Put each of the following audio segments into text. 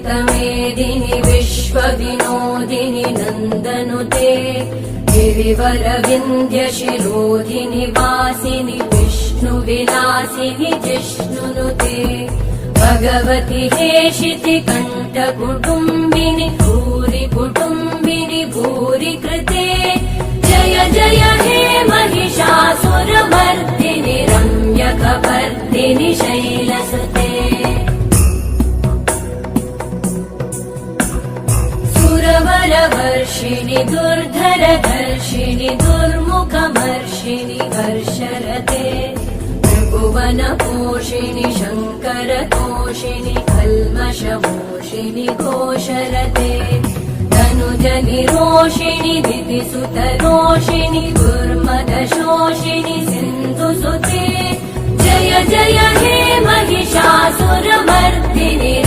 दुरितमेदिनि विश्वविनोदिनि नन्दनुते गिरिवरविन्ध्यशिरोधिनि वासिनि विष्णुविलासिनि जिष्णुनुते भगवति हेशिति कण्ठकुटुम्बिनि भूरि कुटुम्बिनि भूरि कृते जय जय हे महिषासुरमर्दिनि रम्यकपर्दिनि शैलसुते सुरवरवर्षिणि दुर्धरधर्षिणि दुर्मुखमर्षिणि हर्षरते त्रिभुवनपोषिणि शङ्करतोषिणि कल्मषमोषिणि घोषरते तनुजनिरोषिणि दितिसुतरोषिणि दुर्मदशोषिणि सिन्धुसुते जय जय हे महिषासुरमर्दिनि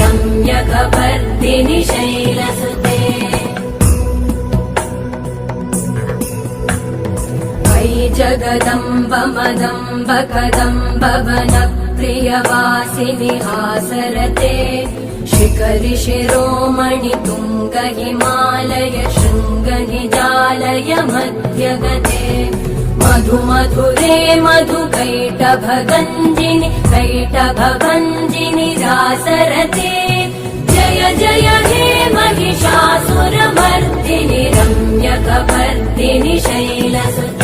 रम्यकपर्दिनि शैलसुते अयि जगदम्ब मदम्ब कदम्ब वनप्रियवासिनि हासरते शिखरि शिरोमणि तुङ्ग हिमालय शृङ्ग निजालय मध्यगते मधु मधुरे मधुकैटभगञ्जिनि कैटभभञ्जिनि रासरते जय जय हे महिषासुरमर्दिनि रम्यकपर्दिनि शैलसुते